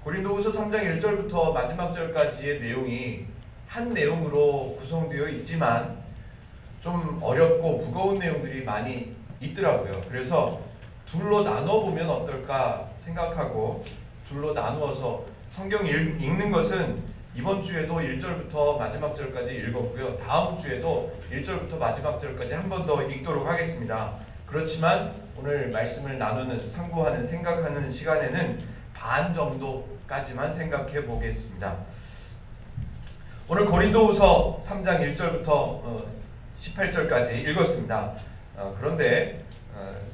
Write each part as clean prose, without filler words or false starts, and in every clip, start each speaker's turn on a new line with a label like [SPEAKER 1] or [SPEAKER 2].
[SPEAKER 1] 고린도후서 3장 1절부터 마지막 절까지의 내용이 한 내용으로 구성되어 있지만 좀 어렵고 무거운 내용들이 많이 있더라고요. 그래서 둘로 나눠보면 어떨까 생각하고 둘로 나누어서 성경 읽는 것은 이번 주에도 1절부터 마지막 절까지 읽었고요. 다음 주에도 1절부터 마지막 절까지 한 번 더 읽도록 하겠습니다. 그렇지만 오늘 말씀을 나누는, 상고하는, 생각하는 시간에는 반 정도까지만 생각해 보겠습니다. 오늘 고린도후서 3장 1절부터 18절까지 읽었습니다. 그런데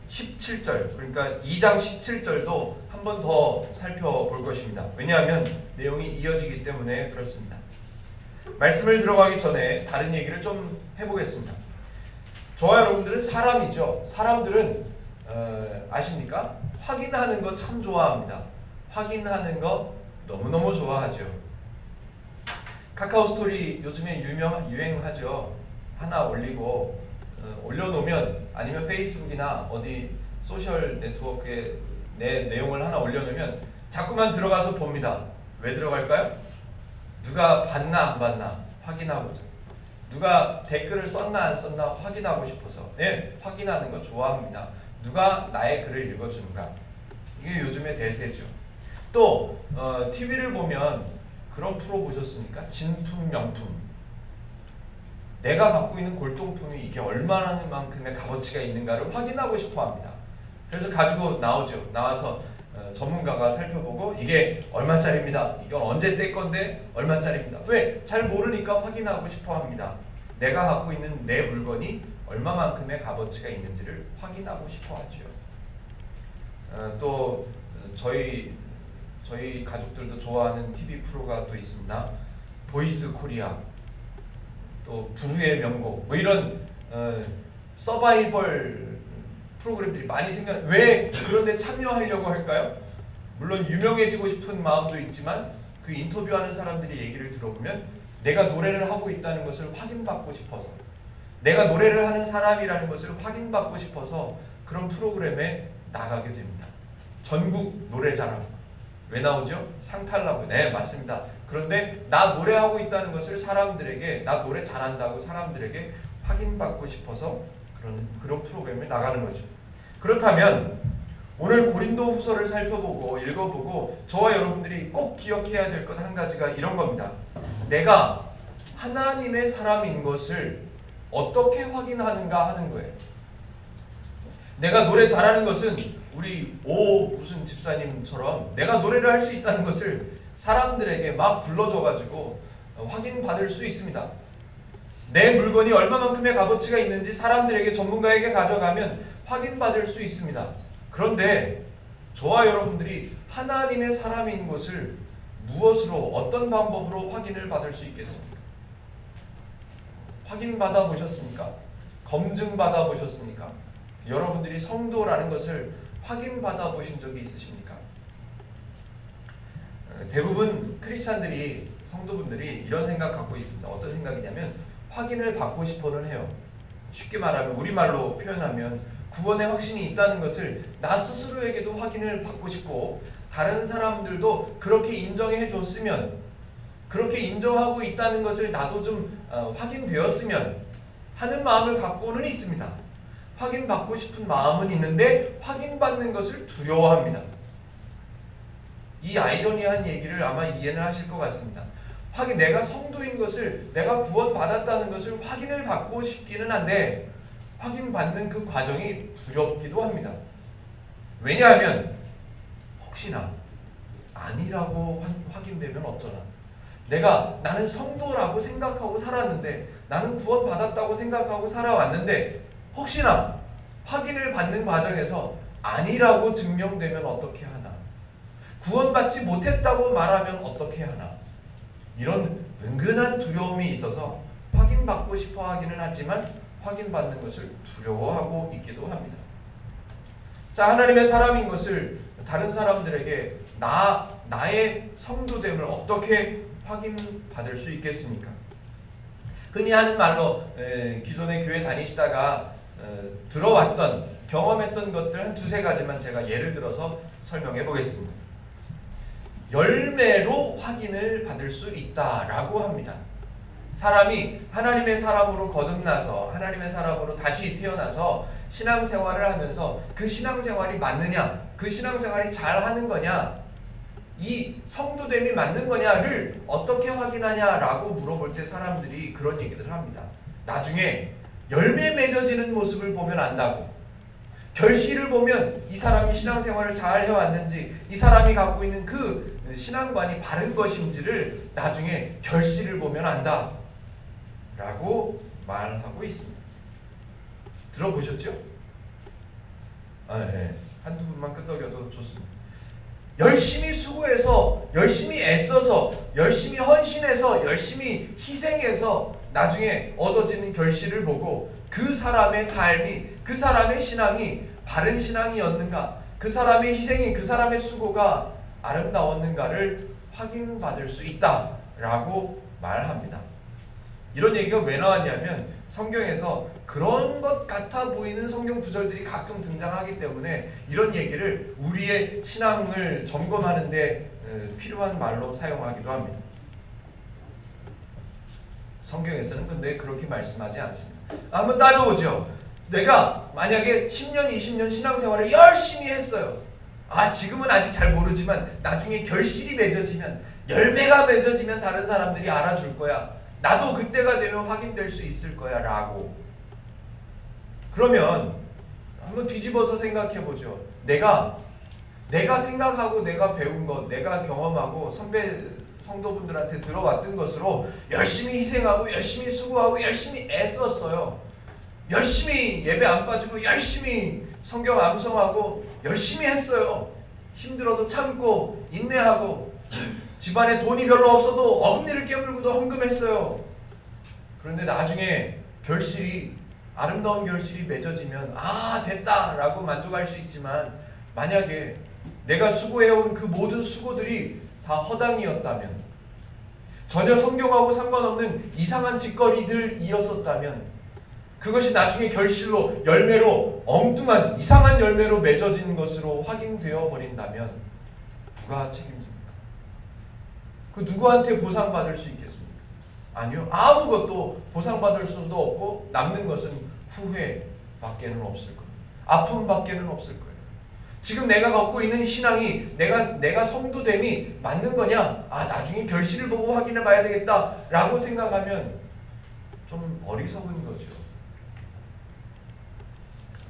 [SPEAKER 1] 17절, 그러니까 2장 17절도 한 번 더 살펴볼 것입니다. 왜냐하면 내용이 이어지기 때문에 그렇습니다. 말씀을 들어가기 전에 다른 얘기를 좀 해보겠습니다. 저와 여러분들은 사람이죠. 사람들은 아십니까? 확인하는 거 참 좋아합니다. 확인하는 거 너무너무 좋아하죠. 카카오 스토리 요즘에 유행하죠. 하나 올리고 올려놓으면, 아니면 페이스북이나 어디 소셜 네트워크에 내 내용을 하나 올려놓으면 자꾸만 들어가서 봅니다. 왜 들어갈까요? 누가 봤나 안 봤나 확인하고자. 누가 댓글을 썼나 안 썼나 확인하고 싶어서. 네, 확인하는 거 좋아합니다. 누가 나의 글을 읽어주는가. 이게 요즘의 대세죠. 또 TV를 보면 그런 프로 보셨습니까? 진품 명품. 내가 갖고 있는 골동품이 이게 얼마만큼의 값어치가 있는가를 확인하고 싶어 합니다. 그래서 가지고 나오죠. 나와서 전문가가 살펴보고 이게 얼마짜리입니다. 이건 언제 뗄 건데 얼마짜리입니다. 왜? 잘 모르니까 확인하고 싶어 합니다. 내가 갖고 있는 내 물건이 얼마만큼의 값어치가 있는지를 확인하고 싶어 하죠. 또 저희 가족들도 좋아하는 TV 프로가 또 있습니다. 보이스 코리아, 또 부르의 명곡, 뭐 이런 서바이벌 프로그램들이 많이 생겨나요. 왜 그런데 참여하려고 할까요? 물론 유명해지고 싶은 마음도 있지만 그 인터뷰하는 사람들이 얘기를 들어보면 내가 노래를 하고 있다는 것을 확인받고 싶어서, 내가 노래를 하는 사람이라는 것을 확인받고 싶어서 그런 프로그램에 나가게 됩니다. 전국 노래자랑. 왜 나오죠? 상 타려고. 네, 맞습니다. 그런데 나 노래하고 있다는 것을 사람들에게, 나 노래 잘한다고 사람들에게 확인받고 싶어서 그런 프로그램에 나가는 거죠. 그렇다면 오늘 고린도 후서를 살펴보고 읽어보고 저와 여러분들이 꼭 기억해야 될 것 한 가지가 이런 겁니다. 내가 하나님의 사람인 것을 어떻게 확인하는가 하는 거예요. 내가 노래 잘하는 것은 우리 무슨 집사님처럼 내가 노래를 할 수 있다는 것을 사람들에게 막 불러줘가지고 확인받을 수 있습니다. 내 물건이 얼마만큼의 값어치가 있는지 사람들에게, 전문가에게 가져가면 확인받을 수 있습니다. 그런데 저와 여러분들이 하나님의 사람인 것을 무엇으로, 어떤 방법으로 확인을 받을 수 있겠습니까? 확인받아 보셨습니까? 검증받아 보셨습니까? 여러분들이 성도라는 것을 확인받아 보신 적이 있으십니까? 대부분 크리스찬들이, 성도분들이 이런 생각 갖고 있습니다. 어떤 생각이냐면 확인을 받고 싶어는 해요. 쉽게 말하면, 우리말로 표현하면 구원의 확신이 있다는 것을 나 스스로에게도 확인을 받고 싶고, 다른 사람들도 그렇게 인정해 줬으면, 그렇게 인정하고 있다는 것을 나도 좀 확인되었으면 하는 마음을 갖고는 있습니다. 확인받고 싶은 마음은 있는데 확인받는 것을 두려워합니다. 이 아이러니한 얘기를 아마 이해는 하실 것 같습니다. 내가 성도인 것을, 내가 구원받았다는 것을 확인을 받고 싶기는 한데 확인받는 그 과정이 두렵기도 합니다. 왜냐하면 혹시나 아니라고 확인되면 어쩌나. 나는 성도라고 생각하고 살았는데, 나는 구원받았다고 생각하고 살아왔는데 혹시나 확인을 받는 과정에서 아니라고 증명되면 어떻게 하나? 구원받지 못했다고 말하면 어떻게 하나? 이런 은근한 두려움이 있어서 확인받고 싶어 하기는 하지만 확인받는 것을 두려워하고 있기도 합니다. 자, 하나님의 사람인 것을 다른 사람들에게 나의 성도됨을 어떻게 확인받을 수 있겠습니까? 흔히 하는 말로 기존의 교회 다니시다가 들어왔던, 경험했던 것들 한 두세 가지만 제가 예를 들어서 설명해 보겠습니다. 열매로 확인을 받을 수 있다라고 합니다. 사람이 하나님의 사람으로 거듭나서 하나님의 사람으로 다시 태어나서 신앙생활을 하면서 그 신앙생활이 맞느냐, 그 신앙생활이 잘하는 거냐, 이 성도됨이 맞는 거냐를 어떻게 확인하냐라고 물어볼 때 사람들이 그런 얘기들을 합니다. 나중에 열매 맺어지는 모습을 보면 안다고. 결실을 보면 이 사람이 신앙생활을 잘 해왔는지, 이 사람이 갖고 있는 그 신앙관이 바른 것인지를 나중에 결실을 보면 안다 라고 말하고 있습니다. 들어보셨죠? 네. 한두 분만 끄덕여도 좋습니다. 열심히 수고해서, 열심히 애써서, 열심히 헌신해서, 열심히 희생해서 나중에 얻어지는 결실을 보고 그 사람의 삶이, 그 사람의 신앙이 바른 신앙이었는가, 그 사람의 희생이, 그 사람의 수고가 아름다웠는가를 확인받을 수 있다라고 말합니다. 이런 얘기가 왜 나왔냐면 성경에서 그런 것 같아 보이는 성경 구절들이 가끔 등장하기 때문에 이런 얘기를 우리의 신앙을 점검하는 데 필요한 말로 사용하기도 합니다. 성경에서는 근데 그렇게 말씀하지 않습니다. 한번 따져보죠. 내가 만약에 10년, 20년 신앙생활을 열심히 했어요. 지금은 아직 잘 모르지만 나중에 결실이 맺어지면, 열매가 맺어지면 다른 사람들이 알아줄 거야. 나도 그때가 되면 확인될 수 있을 거야 라고. 그러면 한번 뒤집어서 생각해 보죠. 내가 생각하고 내가 배운 것, 내가 경험하고 선배 성도분들한테 들어왔던 것으로 열심히 희생하고 열심히 수고하고 열심히 애썼어요. 열심히 예배 안 빠지고 열심히 성경 암송하고 열심히 했어요. 힘들어도 참고 인내하고 집안에 돈이 별로 없어도 어금니를 깨물고도 헌금했어요. 그런데 나중에 결실이, 아름다운 결실이 맺어지면 됐다라고 만족할 수 있지만, 만약에 내가 수고해온 그 모든 수고들이 다 허당이었다면, 전혀 성경하고 상관없는 이상한 짓거리들이었었다면, 그것이 나중에 결실로, 열매로, 엉뚱한 이상한 열매로 맺어진 것으로 확인되어 버린다면 누가 책임집니까? 그 누구한테 보상받을 수 있겠습니까? 아니요. 아무것도 보상받을 수도 없고 남는 것은 후회밖에는 없을 겁니다. 아픔밖에는 없을 거예요. 지금 내가 갖고 있는 신앙이, 내가 성도됨이 맞는 거냐? 나중에 결실을 보고 확인해 봐야 되겠다라고 생각하면 좀 어리석은 거죠.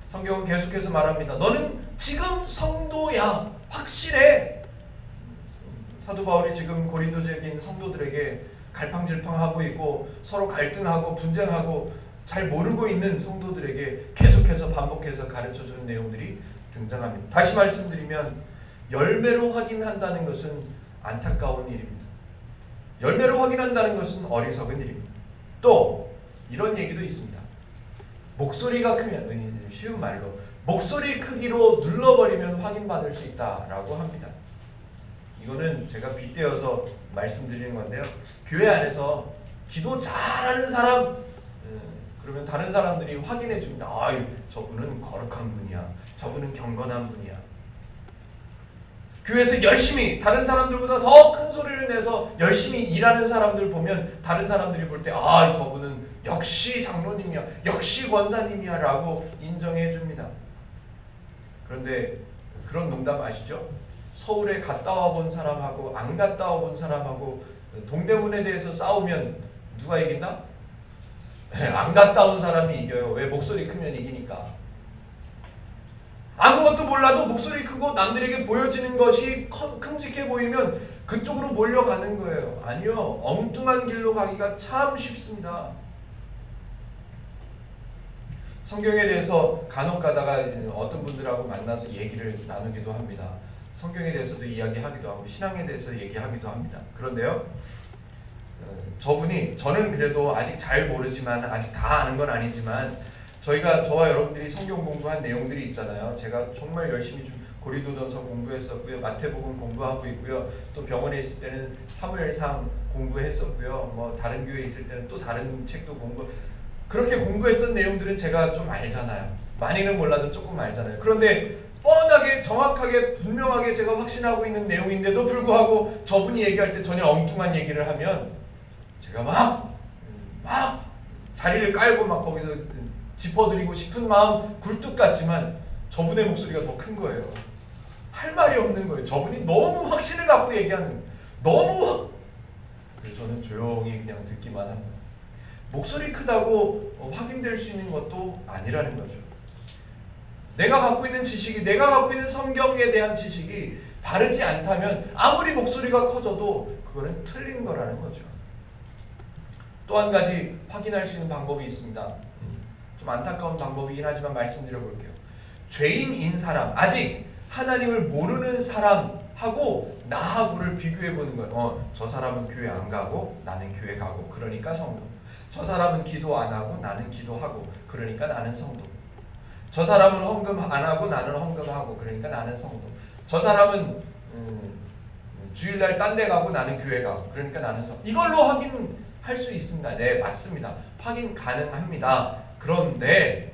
[SPEAKER 1] 성경은 계속해서 말합니다. 너는 지금 성도야. 확실해. 사도 바울이 지금 고린도지에 있는 성도들에게 갈팡질팡하고 있고 서로 갈등하고 분쟁하고 잘 모르고 있는 성도들에게 계속해서 반복해서 가르쳐주는 내용들이 등장합니다. 다시 말씀드리면 열매로 확인한다는 것은 안타까운 일입니다. 열매로 확인한다는 것은 어리석은 일입니다. 또 이런 얘기도 있습니다. 목소리가 크면, 쉬운 말로 목소리 크기로 눌러버리면 확인받을 수 있다라고 합니다. 이거는 제가 빗대어서 말씀드리는 건데요. 교회 안에서 기도 잘하는 사람, 그러면 다른 사람들이 확인해 줍니다. 저분은 거룩한 분이야. 저분은 경건한 분이야. 교회에서 열심히 다른 사람들보다 더 큰 소리를 내서 열심히 일하는 사람들 보면 다른 사람들이 볼 때 저분은 역시 장로님이야, 역시 권사님이야 라고 인정해 줍니다. 그런데 그런 농담 아시죠? 서울에 갔다 와본 사람하고 안 갔다 와본 사람하고 동대문에 대해서 싸우면 누가 이긴다? 안 갔다 온 사람이 이겨요. 왜? 목소리 크면 이기니까. 아무것도 몰라도 목소리 크고 남들에게 보여지는 것이 큼직해 보이면 그쪽으로 몰려가는 거예요. 아니요. 엉뚱한 길로 가기가 참 쉽습니다. 성경에 대해서 간혹 가다가 어떤 분들하고 만나서 얘기를 나누기도 합니다. 성경에 대해서도 이야기하기도 하고 신앙에 대해서 얘기하기도 합니다. 그런데요, 저는 그래도 아직 잘 모르지만, 아직 다 아는 건 아니지만, 저와 여러분들이 성경 공부한 내용들이 있잖아요. 제가 정말 열심히 고린도전서 공부했었고요, 마태복음 공부하고 있고요, 또 병원에 있을 때는 사무엘상 공부했었고요, 다른 교회에 있을 때는 또 다른 책도 그렇게 공부했던 내용들은 제가 좀 알잖아요. 많이는 몰라도 조금 알잖아요. 그런데 뻔하게 정확하게 분명하게 제가 확신하고 있는 내용인데도 불구하고 저분이 얘기할 때 전혀 엉뚱한 얘기를 하면 제가 막 자리를 깔고 막 거기서 짚어드리고 싶은 마음 굴뚝 같지만 저분의 목소리가 더 큰 거예요. 할 말이 없는 거예요. 저분이 너무 확신을 갖고 얘기하는, 그래서 저는 조용히 그냥 듣기만 합니다. 목소리 크다고 확인될 수 있는 것도 아니라는 거죠. 내가 갖고 있는 지식이, 내가 갖고 있는 성경에 대한 지식이 바르지 않다면 아무리 목소리가 커져도 그거는 틀린 거라는 거죠. 또 한 가지 확인할 수 있는 방법이 있습니다. 좀 안타까운 방법이긴 하지만 말씀드려 볼게요. 죄인인 사람, 아직 하나님을 모르는 사람하고 나하고를 비교해 보는 거예요. 저 사람은 교회 안 가고 나는 교회 가고 그러니까 성도. 저 사람은 기도 안 하고 나는 기도하고 그러니까 나는 성도. 저 사람은 헌금 안 하고 나는 헌금하고 그러니까 나는 성도. 저 사람은 주일날 딴 데 가고 나는 교회 가고 그러니까 나는 성도. 이걸로 확인할 수 있습니다. 네, 맞습니다. 확인 가능합니다. 그런데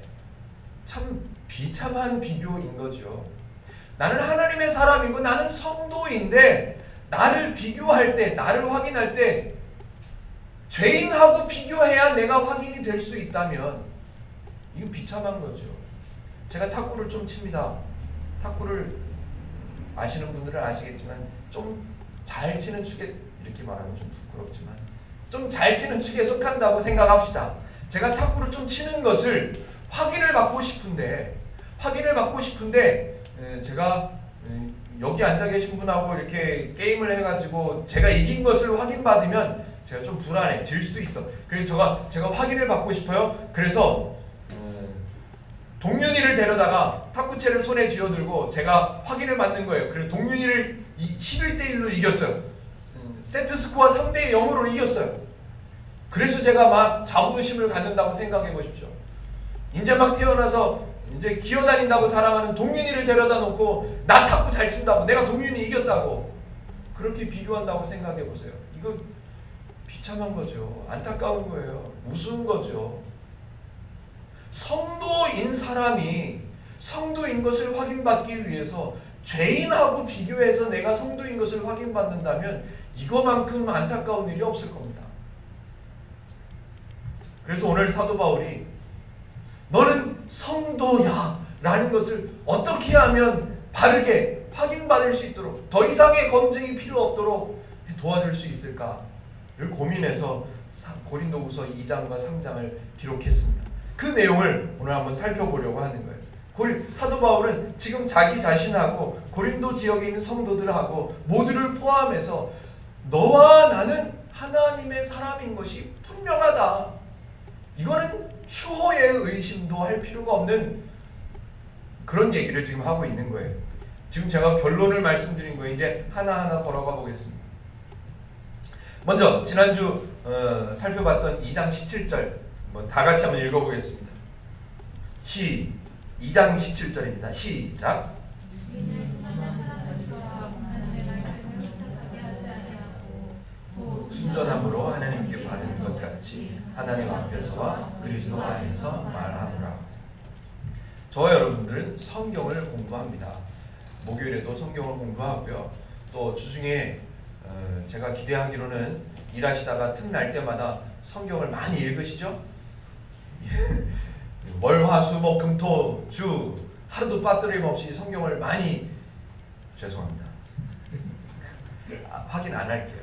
[SPEAKER 1] 참 비참한 비교인 거죠. 나는 하나님의 사람이고 나는 성도인데 나를 비교할 때, 나를 확인할 때 죄인하고 비교해야 내가 확인이 될 수 있다면 이거 비참한 거죠. 제가 탁구를 좀 칩니다. 탁구를 아시는 분들은 아시겠지만 좀 잘 치는 축에, 이렇게 말하면 좀 부끄럽지만 좀 잘 치는 축에 속한다고 생각합시다. 제가 탁구를 좀 치는 것을 확인을 받고 싶은데 제가 여기 앉아 계신 분하고 이렇게 게임을 해가지고 제가 이긴 것을 확인받으면 제가 좀 불안해, 질 수도 있어. 그래서 제가 확인을 받고 싶어요. 그래서 동윤이를 데려다가 탁구채를 손에 쥐어들고 제가 확인을 받는 거예요. 그래서 동윤이를 11대1로 이겼어요. 세트 스코어 3대 0으로 이겼어요. 그래서 제가 막 자부심을 갖는다고 생각해 보십시오. 이제 막 태어나서 이제 기어다닌다고 자랑하는 동윤이를 데려다 놓고 나 탁구 잘 친다고, 내가 동윤이 이겼다고 그렇게 비교한다고 생각해 보세요. 이거 비참한 거죠. 안타까운 거예요. 우스운 거죠. 성도인 사람이 성도인 것을 확인받기 위해서 죄인하고 비교해서 내가 성도인 것을 확인받는다면 이거만큼 안타까운 일이 없을 겁니다. 그래서 오늘 사도 바울이 너는 성도야 라는 것을 어떻게 하면 바르게 확인받을 수 있도록, 더 이상의 검증이 필요 없도록 도와줄 수 있을까를 고민해서 고린도후서 2장과 3장을 기록했습니다. 그 내용을 오늘 한번 살펴보려고 하는 거예요. 사도 바울은 지금 자기 자신하고 고린도 지역에 있는 성도들하고 모두를 포함해서 너와 나는 하나님의 사람인 것이 분명하다. 이거는 추호의 의심도 할 필요가 없는 그런 얘기를 지금 하고 있는 거예요. 지금 제가 결론을 말씀드린 거예요. 이제 하나하나 걸어가 보겠습니다. 먼저 지난주 살펴봤던 2장 17절 다 같이 한번 읽어보겠습니다. 2장 17절입니다. 시작. 순전함으로 하나님께 받은 것 같이 하나님 앞에서와 그리스도 안에서 말하노라. 저와 여러분들은 성경을 공부합니다. 목요일에도 성경을 공부하고요. 또 주중에 제가 기대하기로는 일하시다가 틈날 때마다 성경을 많이 읽으시죠? 월, 화, 수, 목, 금, 토, 주 하루도 빠뜨림 없이 성경을 많이, 죄송합니다. 확인 안 할게요.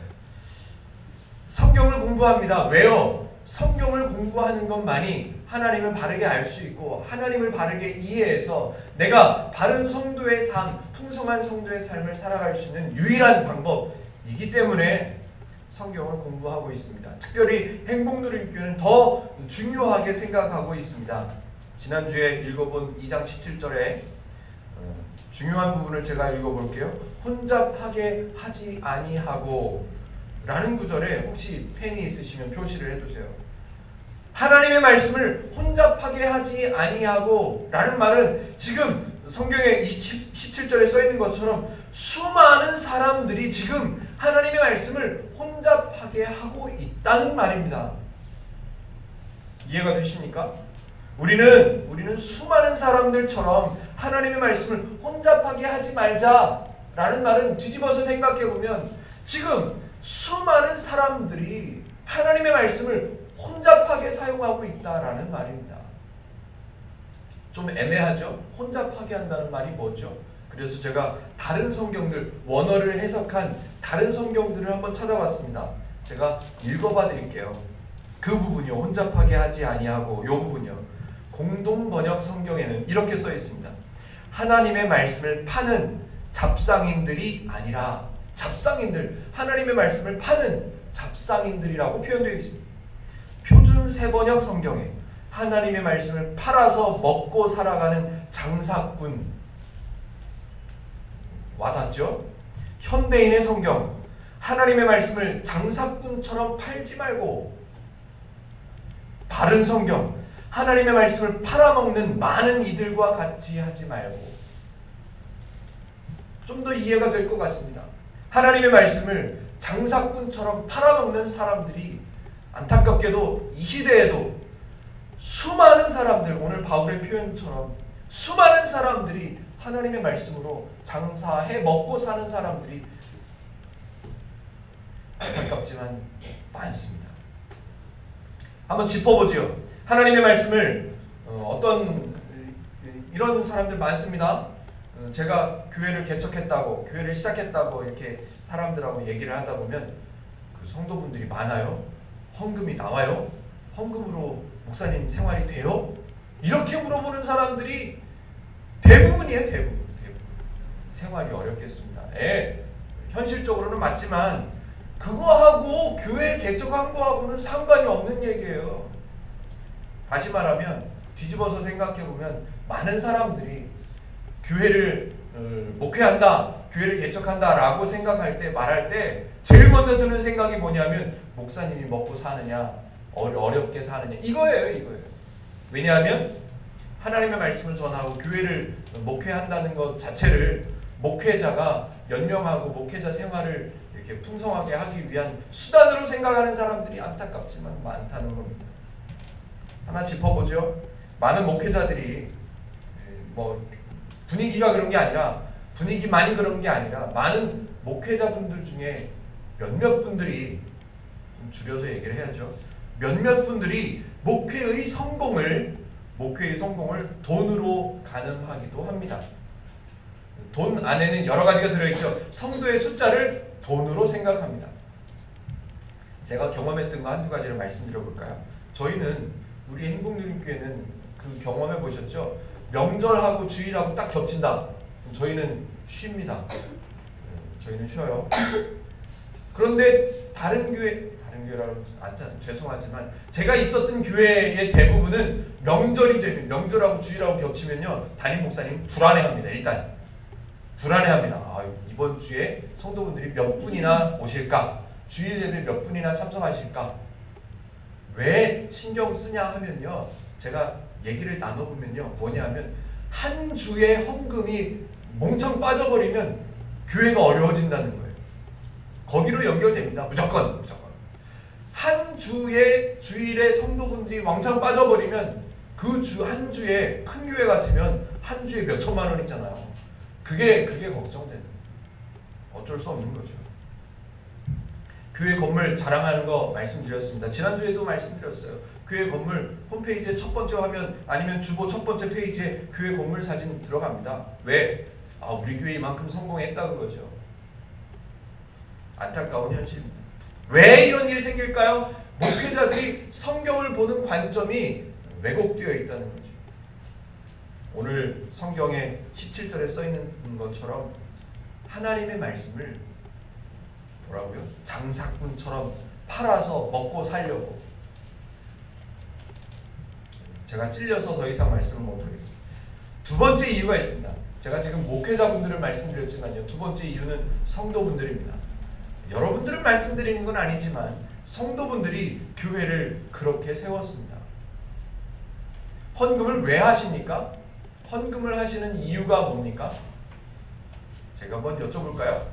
[SPEAKER 1] 성경을 공부합니다. 왜요? 성경을 공부하는 것만이 하나님을 바르게 알 수 있고 하나님을 바르게 이해해서 내가 바른 성도의 삶, 풍성한 성도의 삶을 살아갈 수 있는 유일한 방법이기 때문에 성경을 공부하고 있습니다. 특별히 행복누리교회는 더 중요하게 생각하고 있습니다. 지난주에 읽어본 2장 17절에 중요한 부분을 제가 읽어볼게요. 혼잡하게 하지 아니하고 라는 구절에 혹시 펜이 있으시면 표시를 해주세요. 하나님의 말씀을 혼잡하게 하지 아니하고 라는 말은 지금 성경에 17절에 써있는 것처럼 수많은 사람들이 지금 하나님의 말씀을 혼잡하게 하고 있다는 말입니다. 이해가 되십니까? 우리는 수많은 사람들처럼 하나님의 말씀을 혼잡하게 하지 말자라는 말은 뒤집어서 생각해 보면 지금 수많은 사람들이 하나님의 말씀을 혼잡하게 사용하고 있다라는 말입니다. 좀 애매하죠? 혼잡하게 한다는 말이 뭐죠? 그래서 제가 다른 성경들, 원어를 해석한 다른 성경들을 한번 찾아봤습니다. 제가 읽어봐 드릴게요. 그 부분이요. 혼잡하게 하지 아니하고 이 부분이요. 공동번역 성경에는 이렇게 써 있습니다. 하나님의 말씀을 파는 잡상인들이 아니라 잡상인들, 하나님의 말씀을 파는 잡상인들이라고 표현되어 있습니다. 표준 세번역 성경에 하나님의 말씀을 팔아서 먹고 살아가는 장사꾼 와닿죠? 현대인의 성경, 하나님의 말씀을 장사꾼처럼 팔지 말고 바른 성경, 하나님의 말씀을 팔아먹는 많은 이들과 같이 하지 말고 좀 더 이해가 될 것 같습니다. 하나님의 말씀을 장사꾼처럼 팔아먹는 사람들이 안타깝게도 이 시대에도 수많은 사람들, 오늘 바울의 표현처럼 수많은 사람들이 하나님의 말씀으로 장사해 먹고 사는 사람들이 안타깝지만 많습니다. 한번 짚어보죠. 하나님의 말씀을 어떤 이런 사람들 많습니다. 제가 교회를 개척했다고, 교회를 시작했다고 이렇게 사람들하고 얘기를 하다 보면 그 성도분들이 많아요. 헌금이 나와요? 헌금으로 목사님 생활이 돼요? 이렇게 물어보는 사람들이 대부분이에요. 대부분. 생활이 어렵겠습니다. 현실적으로는 맞지만 그거하고 교회 개척한 거하고는 상관이 없는 얘기예요. 다시 말하면 뒤집어서 생각해보면 많은 사람들이 교회를 목회한다, 교회를 개척한다 라고 생각할 때, 말할 때 제일 먼저 드는 생각이 뭐냐면 목사님이 먹고 사느냐, 어렵게 사느냐, 이거예요. 왜냐하면 하나님의 말씀을 전하고 교회를 목회한다는 것 자체를 목회자가 연명하고 목회자 생활을 이렇게 풍성하게 하기 위한 수단으로 생각하는 사람들이 안타깝지만 많다는 겁니다. 하나 짚어보죠. 많은 목회자들이 분위기가 그런 게 아니라, 분위기만 그런 게 아니라 많은 목회자분들 중에 몇몇 분들이, 좀 줄여서 얘기를 해야죠. 몇몇 분들이 목회의 성공을 돈으로 가늠하기도 합니다. 돈 안에는 여러 가지가 들어있죠. 성도의 숫자를 돈으로 생각합니다. 제가 경험했던 거 한두 가지를 말씀드려 볼까요? 저희는, 우리 행복누림교회는 그 경험해 보셨죠? 명절하고 주일하고 딱 겹친다. 저희는 쉽니다. 저희는 쉬어요. 그런데 다른 교회라고 죄송하지만 제가 있었던 교회의 대부분은 명절이 되면, 명절하고 주일하고 겹치면요, 담임 목사님 불안해합니다. 일단 불안해합니다. 이번 주에 성도분들이 몇 분이나 오실까? 주일 예배 몇 분이나 참석하실까? 왜 신경 쓰냐 하면요, 제가 얘기를 나눠보면요, 뭐냐면 한 주에 헌금이 몽창 빠져버리면 교회가 어려워진다는 거예요. 거기로 연결됩니다. 무조건. 한 주일에 성도분들이 왕창 빠져버리면 그 한 주에, 큰 교회 같으면 한 주에 몇 천만 원이잖아요. 그게 걱정되는, 어쩔 수 없는 거죠. 교회 건물 자랑하는 거 말씀드렸습니다. 지난주에도 말씀드렸어요. 교회 건물 홈페이지에 첫 번째 화면, 아니면 주보 첫 번째 페이지에 교회 건물 사진 들어갑니다. 왜? 우리 교회 이만큼 성공했다는 거죠. 안타까운 현실입니다. 왜 이런 일이 생길까요? 목회자들이 성경을 보는 관점이 왜곡되어 있다는 거죠. 오늘 성경에 17절에 써 있는 것처럼 하나님의 말씀을 뭐라고요? 장사꾼처럼 팔아서 먹고 살려고. 제가 찔려서 더 이상 말씀을 못하겠습니다. 두 번째 이유가 있습니다. 제가 지금 목회자분들을 말씀드렸지만요, 두 번째 이유는 성도분들입니다. 여러분들은 말씀드리는 건 아니지만 성도분들이 교회를 그렇게 세웠습니다. 헌금을 왜 하십니까? 헌금을 하시는 이유가 뭡니까? 제가 한번 여쭤볼까요?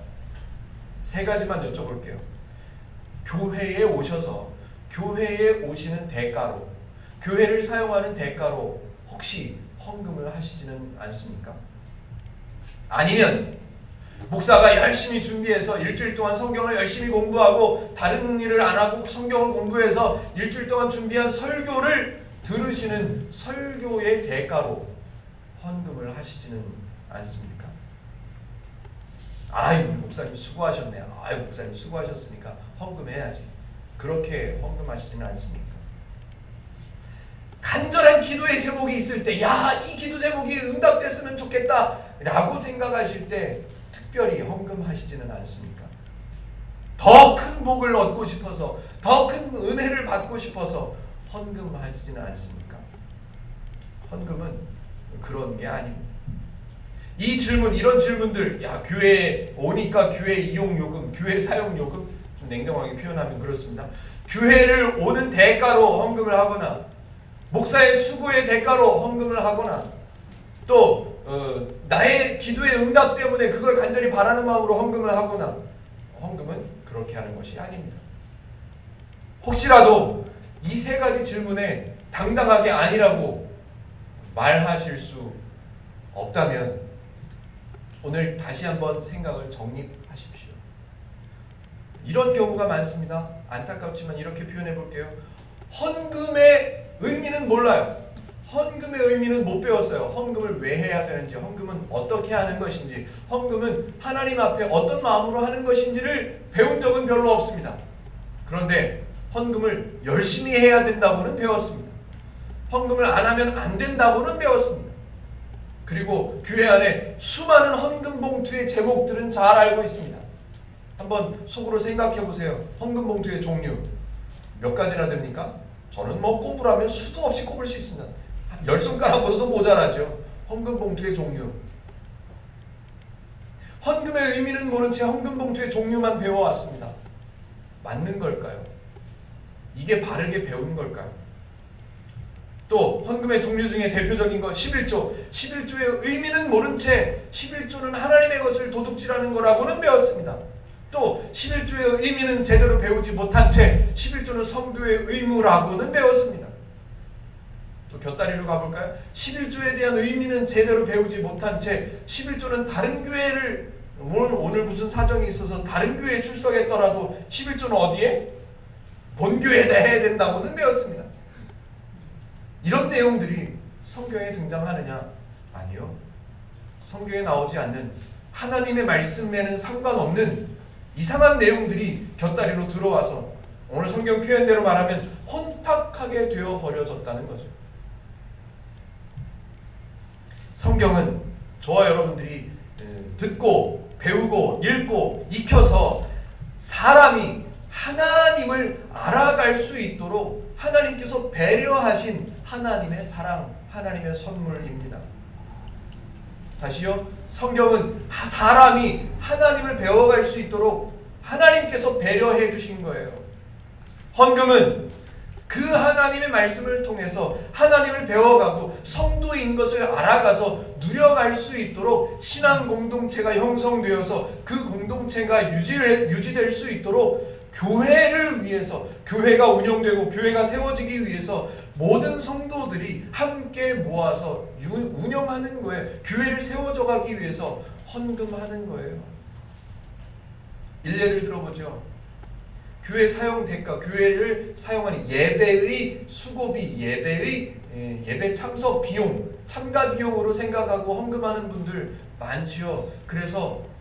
[SPEAKER 1] 세 가지만 여쭤볼게요. 교회에 오셔서, 교회에 오시는 대가로, 교회를 사용하는 대가로 혹시 헌금을 하시지는 않습니까? 아니면 목사가 열심히 준비해서 일주일 동안 성경을 열심히 공부하고 다른 일을 안 하고 성경을 공부해서 일주일 동안 준비한 설교를 들으시는 설교의 대가로 헌금을 하시지는 않습니까? 아유, 목사님 수고하셨네요. 아유, 목사님 수고하셨으니까 헌금해야지. 그렇게 헌금하시지는 않습니까? 간절한 기도의 제목이 있을 때, 야, 이 기도 제목이 응답됐으면 좋겠다 라고 생각하실 때 특별히 헌금하시지는 않습니까? 더 큰 복을 얻고 싶어서, 더 큰 은혜를 받고 싶어서 헌금하시지는 않습니까? 헌금은 그런 게 아닙니다. 이 질문, 이런 질문들, 야, 교회에 오니까 교회 이용 요금, 교회 사용 요금, 좀 냉정하게 표현하면 그렇습니다. 교회를 오는 대가로 헌금을 하거나, 목사의 수고의 대가로 헌금을 하거나, 또 나의 기도의 응답 때문에 그걸 간절히 바라는 마음으로 헌금을 하거나, 헌금은 그렇게 하는 것이 아닙니다. 혹시라도 이 세 가지 질문에 당당하게 아니라고 말하실 수 없다면 오늘 다시 한번 생각을 정립하십시오. 이런 경우가 많습니다. 안타깝지만 이렇게 표현해 볼게요. 헌금의 의미는 몰라요. 헌금의 의미는 못 배웠어요. 헌금을 왜 해야 되는지, 헌금은 어떻게 하는 것인지, 헌금은 하나님 앞에 어떤 마음으로 하는 것인지를 배운 적은 별로 없습니다. 그런데 헌금을 열심히 해야 된다고는 배웠습니다. 헌금을 안 하면 안 된다고는 배웠습니다. 그리고 교회 안에 수많은 헌금 봉투의 제목들은 잘 알고 있습니다. 한번 속으로 생각해 보세요. 헌금 봉투의 종류 몇 가지나 됩니까? 저는 뭐 꼽으라면 수도 없이 꼽을 수 있습니다. 한 10손가락으로도 모자라죠. 헌금 봉투의 종류. 헌금의 의미는 모른 채 헌금 봉투의 종류만 배워왔습니다. 맞는 걸까요? 이게 바르게 배운 걸까요? 또 헌금의 종류 중에 대표적인 거 11조. 11조의 의미는 모른 채 11조는 하나님의 것을 도둑질하는 거라고는 배웠습니다. 또 11조의 의미는 제대로 배우지 못한 채 11조는 성도의 의무라고는 배웠습니다. 또 곁다리로 가볼까요? 11조에 대한 의미는 제대로 배우지 못한 채 11조는 다른 교회를 오늘 무슨 사정이 있어서 다른 교회에 출석했더라도 11조는 어디에? 본교회에다 해야 된다고는 배웠습니다. 이런 내용들이 성경에 등장하느냐? 아니요. 성경에 나오지 않는 하나님의 말씀에는 상관없는 이상한 내용들이 곁다리로 들어와서 오늘 성경 표현대로 말하면 혼탁하게 되어 버려졌다는 거죠. 성경은 저와 여러분들이 듣고 배우고 읽고 익혀서 사람이 하나님을 알아갈 수 있도록 하나님께서 배려하신 하나님의 사랑, 하나님의 선물입니다. 다시요. 성경은 사람이 하나님을 배워갈 수 있도록 하나님께서 배려해 주신 거예요. 헌금은 그 하나님의 말씀을 통해서 하나님을 배워가고 성도인 것을 알아가서 누려갈 수 있도록 신앙 공동체가 형성되어서 그 공동체가 유지될 수 있도록 교회를 위해서, 교회가 운영되고 교회가 세워지기 위해서 모든 성도들이 함께 모아서 운영하는 거예요. 교회를 세워져 가기 위해서 헌금하는 거예요. 일례를 들어보죠. 교회 사용 대가, 교회를 사용하는 예배의 수고비, 예배 참석 비용, 참가 비용으로 생각하고 헌금하는 분들 많지요. 그래서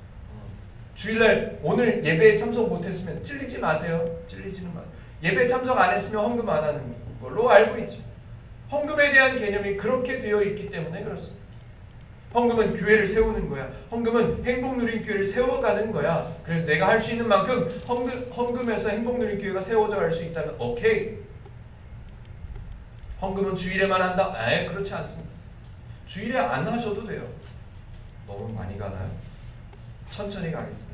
[SPEAKER 1] 주일날 오늘 예배에 참석 못했으면 찔리지 마세요. 찔리지는 마세요. 예배 참석 안 했으면 헌금 안 하는 걸로 알고 있죠. 헌금에 대한 개념이 그렇게 되어 있기 때문에 그렇습니다. 헌금은 교회를 세우는 거야. 헌금은 행복누린교회를 세워가는 거야. 그래서 내가 할 수 있는 만큼 헌금해서 행복누린교회가 세워져 갈 수 있다면 오케이. 헌금은 주일에만 한다? 그렇지 않습니다. 주일에 안 하셔도 돼요. 너무 많이 가나요? 천천히 가겠습니다.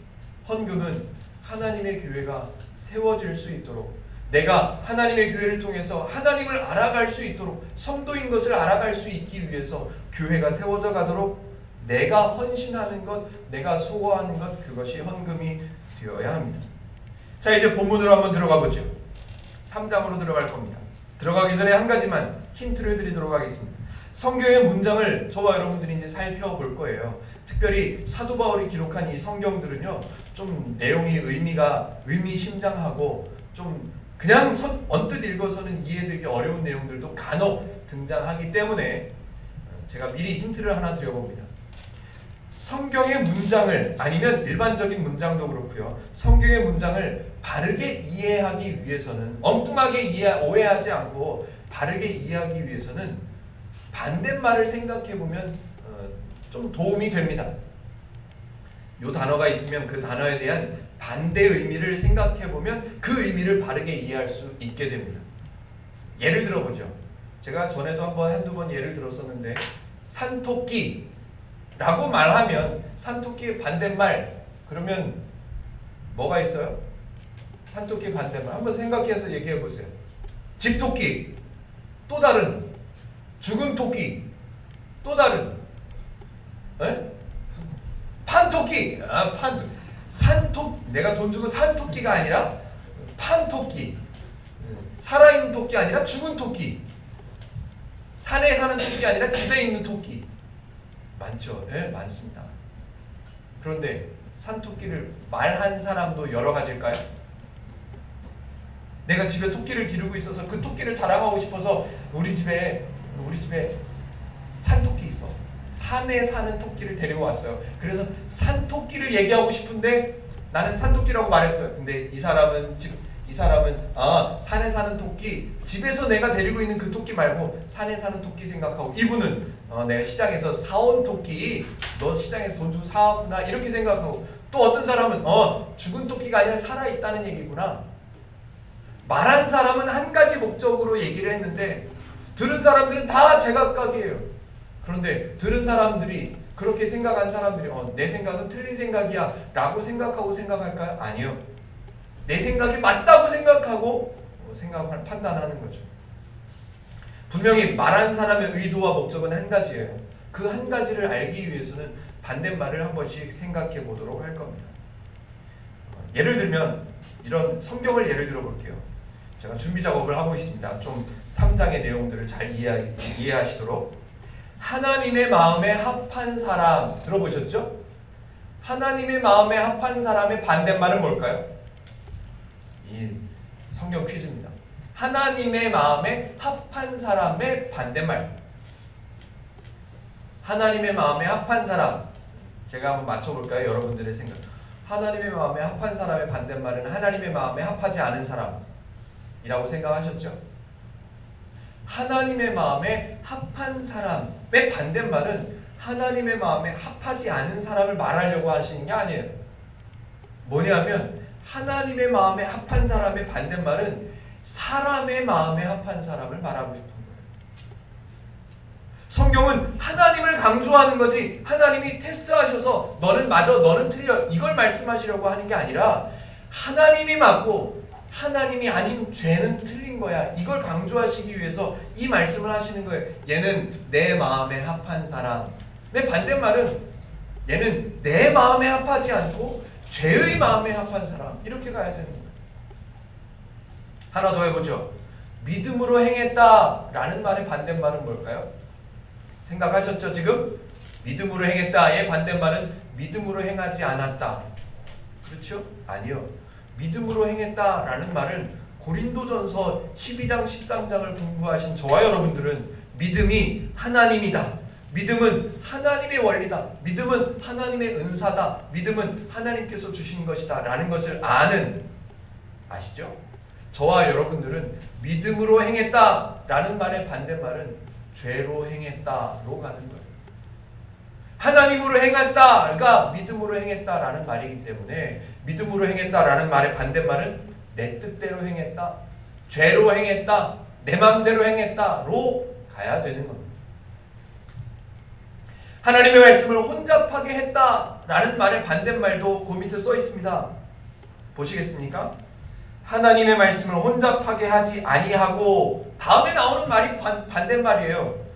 [SPEAKER 1] 헌금은 하나님의 교회가 세워질 수 있도록, 내가 하나님의 교회를 통해서 하나님을 알아갈 수 있도록, 성도인 것을 알아갈 수 있기 위해서 교회가 세워져 가도록 내가 헌신하는 것, 내가 수고하는 것, 그것이 헌금이 되어야 합니다. 자, 이제 본문으로 한번 들어가 보죠. 3장으로 들어갈 겁니다. 들어가기 전에 한 가지만 힌트를 드리도록 하겠습니다. 성경의 문장을 저와 여러분들이 이제 살펴볼 거예요. 특별히 사도 바울이 기록한 이 성경들은요, 좀 내용이 의미심장하고 좀 그냥 언뜻 읽어서는 이해되기 어려운 내용들도 간혹 등장하기 때문에 제가 미리 힌트를 하나 드려봅니다. 성경의 문장을, 아니면 일반적인 문장도 그렇고요, 성경의 문장을 바르게 이해하기 위해서는, 엉뚱하게 오해하지 않고 바르게 이해하기 위해서는 반대말을 생각해보면 좀 도움이 됩니다. 이 단어가 있으면 그 단어에 대한 반대 의미를 생각해보면 그 의미를 바르게 이해할 수 있게 됩니다. 예를 들어보죠. 제가 전에도 한두 번 예를 들었었는데, 산토끼 라고 말하면 산토끼의 반대말, 그러면 뭐가 있어요? 산토끼의 반대말 한번 생각해서 얘기해 보세요. 집토끼, 또 다른 죽은 토끼, 또 다른 판토끼. 내가 돈 주고 산 토끼가 아니라 판토끼. 살아있는 토끼 아니라 죽은 토끼. 산에 사는 토끼 아니라 집에 있는 토끼. 많죠? 네, 많습니다. 그런데 산토끼를 말한 사람도 여러 가지일까요? 내가 집에 토끼를 기르고 있어서 그 토끼를 자랑하고 싶어서 우리 집에 산토끼 있어. 산에 사는 토끼를 데리고 왔어요. 그래서 산토끼를 얘기하고 싶은데 나는 산토끼라고 말했어요. 근데 이 사람은 산에 사는 토끼, 집에서 내가 데리고 있는 그 토끼 말고 산에 사는 토끼 생각하고, 이분은 내가 시장에서 사온 토끼, 너 시장에서 돈 주고 사왔구나 이렇게 생각하고, 또 어떤 사람은 죽은 토끼가 아니라 살아있다는 얘기구나. 말한 사람은 한 가지 목적으로 얘기를 했는데 들은 사람들은 다 제각각이에요. 그런데 들은 사람들이, 그렇게 생각한 사람들이 내 생각은 틀린 생각이야 라고 생각하고 생각할까요? 아니요. 내 생각이 맞다고 생각하고 판단하는 거죠. 분명히 말한 사람의 의도와 목적은 한 가지예요. 그 한 가지를 알기 위해서는 반대말을 한 번씩 생각해 보도록 할 겁니다. 예를 들면 이런 성경을 예를 들어 볼게요. 제가 준비 작업을 하고 있습니다. 좀 3장의 내용들을 잘 이해하시도록. 하나님의 마음에 합한 사람 들어보셨죠? 하나님의 마음에 합한 사람의 반대말은 뭘까요? 이 성경 퀴즈입니다. 하나님의 마음에 합한 사람의 반대말. 하나님의 마음에 합한 사람. 제가 한번 맞춰볼까요? 여러분들의 생각. 하나님의 마음에 합한 사람의 반대말은 하나님의 마음에 합하지 않은 사람이라고 생각하셨죠? 하나님의 마음에 합한 사람의 반대말은 하나님의 마음에 합하지 않은 사람을 말하려고 하시는 게 아니에요. 뭐냐면 하나님의 마음에 합한 사람의 반대말은 사람의 마음에 합한 사람을 말하고 싶은 거예요. 성경은 하나님을 강조하는 거지, 하나님이 테스트하셔서 너는 맞아, 너는 틀려, 이걸 말씀하시려고 하는 게 아니라 하나님이 맞고 하나님이 아닌 죄는 틀린 거야, 이걸 강조하시기 위해서 이 말씀을 하시는 거예요. 얘는 내 마음에 합한 사람의 반대말은 얘는 내 마음에 합하지 않고 죄의 마음에 합한 사람, 이렇게 가야 되는 거예요. 하나 더 해보죠. 믿음으로 행했다라는 말의 반대말은 뭘까요? 생각하셨죠 지금? 믿음으로 행했다의 반대말은 믿음으로 행하지 않았다. 그렇죠? 아니요. 믿음으로 행했다라는 말은 고린도전서 12장 13장을 공부하신 저와 여러분들은 믿음이 하나님이다, 믿음은 하나님의 원리다, 믿음은 하나님의 은사다, 믿음은 하나님께서 주신 것이다 라는 것을 아시죠? 저와 여러분들은 믿음으로 행했다 라는 말의 반대말은 죄로 행했다로 가는 거예요. 하나님으로 행했다가 믿음으로 행했다라는 말이기 때문에 믿음으로 행했다라는 말의 반대말은 내 뜻대로 행했다, 죄로 행했다, 내 맘대로 행했다로 가야 되는 겁니다. 하나님의 말씀을 혼잡하게 했다라는 말의 반대말도 그 밑에 써 있습니다. 보시겠습니까? 하나님의 말씀을 혼잡하게 하지 아니하고, 다음에 나오는 말이 반대말이에요.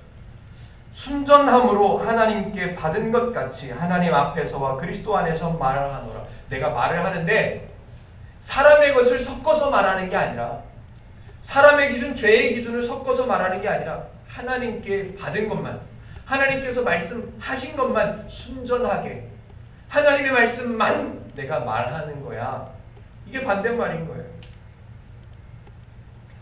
[SPEAKER 1] 순전함으로 하나님께 받은 것 같이 하나님 앞에서와 그리스도 안에서 말을 하노라. 내가 말을 하는데 사람의 것을 섞어서 말하는 게 아니라 사람의 기준, 죄의 기준을 섞어서 말하는 게 아니라 하나님께 받은 것만, 하나님께서 말씀하신 것만 순전하게 하나님의 말씀만 내가 말하는 거야. 이게 반대말인 거예요.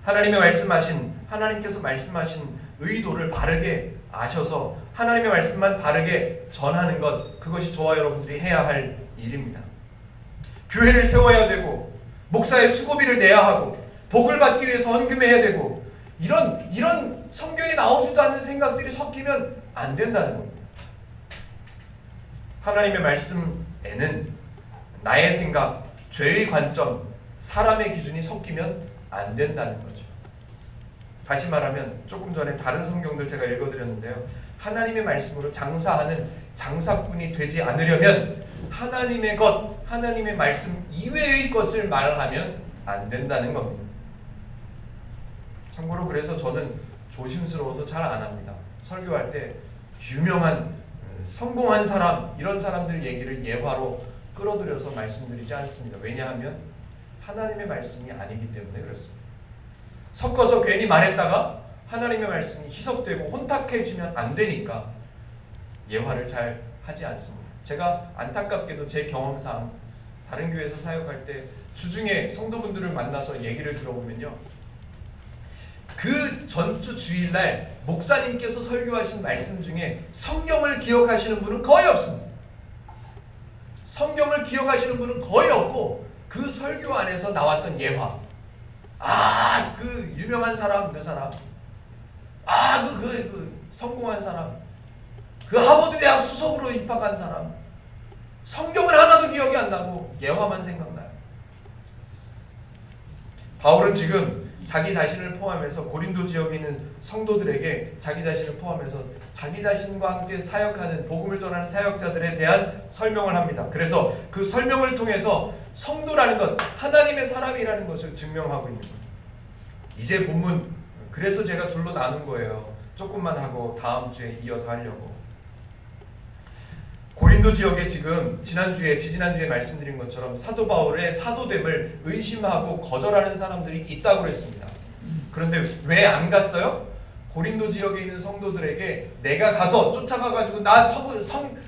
[SPEAKER 1] 하나님께서 말씀하신 의도를 바르게 아셔서 하나님의 말씀만 바르게 전하는 것, 그것이 저와 여러분들이 해야 할 일입니다. 교회를 세워야 되고 목사의 수고비를 내야 하고 복을 받기 위해서 헌금해야 되고 이런 성경에 나오지도 않는 생각들이 섞이면 안 된다는 겁니다. 하나님의 말씀에는 나의 생각, 죄의 관점, 사람의 기준이 섞이면 안 된다는 거죠. 다시 말하면 조금 전에 다른 성경들 제가 읽어드렸는데요. 하나님의 말씀으로 장사하는 장사꾼이 되지 않으려면 하나님의 것, 하나님의 말씀 이외의 것을 말하면 안 된다는 겁니다. 참고로 그래서 저는 조심스러워서 잘 안 합니다. 설교할 때 유명한 성공한 사람, 이런 사람들 얘기를 예화로 끌어들여서 말씀드리지 않습니다. 왜냐하면 하나님의 말씀이 아니기 때문에 그렇습니다. 섞어서 괜히 말했다가 하나님의 말씀이 희석되고 혼탁해지면 안 되니까 예화를 잘 하지 않습니다. 제가 안타깝게도 제 경험상 다른 교회에서 사역할 때 주중에 성도분들을 만나서 얘기를 들어보면요, 그 전주 주일날 목사님께서 설교하신 말씀 중에 성경을 기억하시는 분은 거의 없습니다. 성경을 기억하시는 분은 거의 없고 그 설교 안에서 나왔던 예화, 그 유명한 사람, 그 사람, 그 성공한 사람, 그 하버드 대학 수석으로 입학한 사람, 성경은 하나도 기억이 안 나고 예화만 생각나요. 바울은 지금 자기 자신을 포함해서 고린도 지역에 있는 성도들에게 자기 자신을 포함해서 자기 자신과 함께 사역하는, 복음을 전하는 사역자들에 대한 설명을 합니다. 그래서 그 설명을 통해서 성도라는 것, 하나님의 사람이라는 것을 증명하고 있는 거예요. 이제 본문, 그래서 제가 둘로 나눈 거예요. 조금만 하고 다음 주에 이어서 하려고. 고린도 지역에 지금 지지난주에 말씀드린 것처럼 사도 바울의 사도됨을 의심하고 거절하는 사람들이 있다고 그랬습니다. 그런데 왜 안 갔어요? 고린도 지역에 있는 성도들에게 내가 가서 쫓아가가지고 나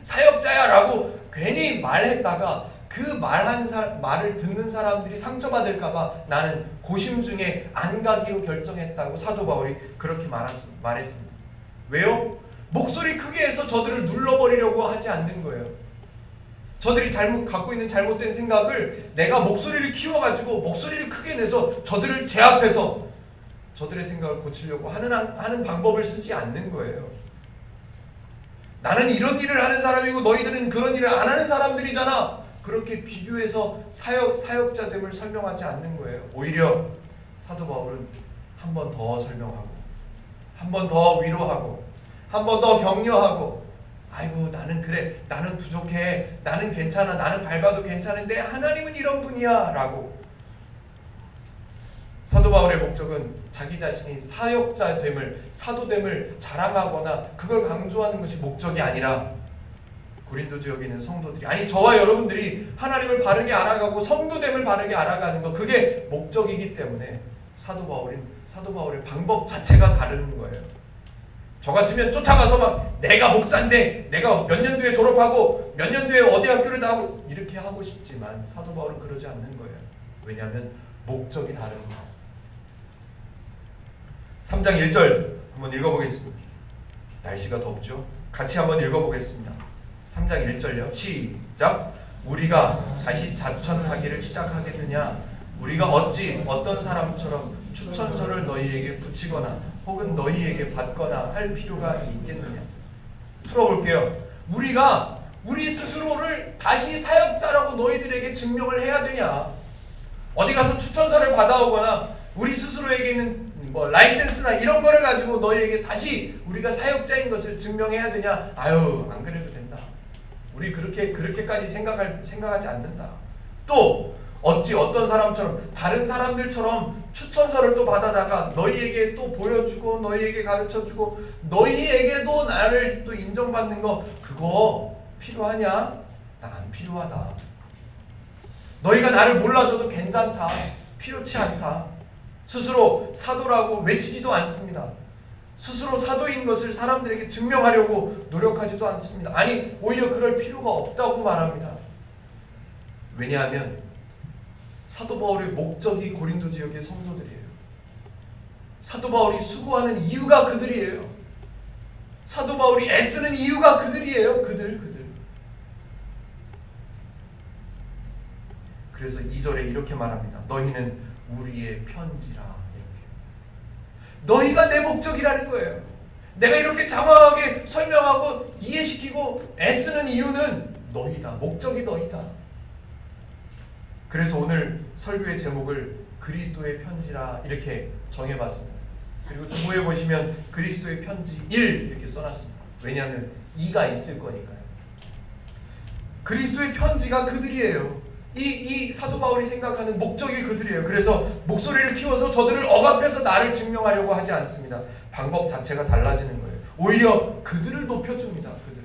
[SPEAKER 1] 사역자야 라고 괜히 말했다가 그 말을 듣는 사람들이 상처받을까봐 나는 고심 중에 안 가기로 결정했다고 사도 바울이 그렇게 말했습니다. 왜요? 목소리 크게 해서 저들을 눌러버리려고 하지 않는 거예요. 저들이 갖고 있는 잘못된 생각을 내가 목소리를 키워가지고 목소리를 크게 내서 저들을 제압해서 저들의 생각을 고치려고 하는 방법을 쓰지 않는 거예요. 나는 이런 일을 하는 사람이고 너희들은 그런 일을 안 하는 사람들이잖아. 그렇게 비교해서 사역자됨을 설명하지 않는 거예요. 오히려 사도 바울은 한 번 더 설명하고, 한 번 더 위로하고, 한 번 더 격려하고, 아이고 나는 그래, 나는 부족해, 나는 괜찮아, 나는 밟아도 괜찮은데 하나님은 이런 분이야 라고. 사도 바울의 목적은 자기 자신이 사역자됨을, 사도됨을 자랑하거나 그걸 강조하는 것이 목적이 아니라 고린도 지역에 있는 성도들이, 아니 저와 여러분들이 하나님을 바르게 알아가고 성도됨을 바르게 알아가는 것, 그게 목적이기 때문에 사도 바울의 방법 자체가 다른 거예요. 저 같으면 쫓아가서 막 내가 목사인데 내가 몇 년도에 졸업하고 몇 년도에 어디 학교를 나오고 이렇게 하고 싶지만 사도 바울은 그러지 않는 거예요. 왜냐하면 목적이 다른 거예요. 3장 1절 한번 읽어보겠습니다. 날씨가 덥죠? 같이 한번 읽어보겠습니다. 3장 1절요. 시작. 우리가 다시 자천하기를 시작하겠느냐? 우리가 어찌 어떤 사람처럼 추천서를 너희에게 붙이거나 혹은 너희에게 받거나 할 필요가 있겠느냐? 풀어볼게요. 우리가 우리 스스로를 다시 사역자라고 너희들에게 증명을 해야 되냐? 어디 가서 추천서를 받아오거나 우리 스스로에게 있는 라이센스나 이런 거를 가지고 너희에게 다시 우리가 사역자인 것을 증명해야 되냐? 아유, 안 그래도 된다. 우리 그렇게까지 생각하지 않는다. 또 어찌 어떤 사람처럼 다른 사람들처럼 추천서를 또 받아다가 너희에게 또 보여주고 너희에게 가르쳐주고 너희에게도 나를 또 인정받는 거 그거 필요하냐? 나 안 필요하다. 너희가 나를 몰라줘도 괜찮다. 필요치 않다. 스스로 사도라고 외치지도 않습니다. 스스로 사도인 것을 사람들에게 증명하려고 노력하지도 않습니다. 아니, 오히려 그럴 필요가 없다고 말합니다. 왜냐하면 사도 바울의 목적이 고린도 지역의 성도들이에요. 사도 바울이 수고하는 이유가 그들이에요. 사도 바울이 애쓰는 이유가 그들이에요. 그들. 그래서 2절에 이렇게 말합니다. 너희는 우리의 편지라. 이렇게. 너희가 내 목적이라는 거예요. 내가 이렇게 장황하게 설명하고 이해시키고 애쓰는 이유는 너희다. 목적이 너희다. 그래서 오늘 설교의 제목을 그리스도의 편지라 이렇게 정해봤습니다. 그리고 주보에 보시면 그리스도의 편지 1 이렇게 써놨습니다. 왜냐하면 2가 있을 거니까요. 그리스도의 편지가 그들이에요. 이 사도 바울이 생각하는 목적이 그들이에요. 그래서 목소리를 키워서 저들을 억압해서 나를 증명하려고 하지 않습니다. 방법 자체가 달라지는 거예요. 오히려 그들을 높여줍니다. 그들.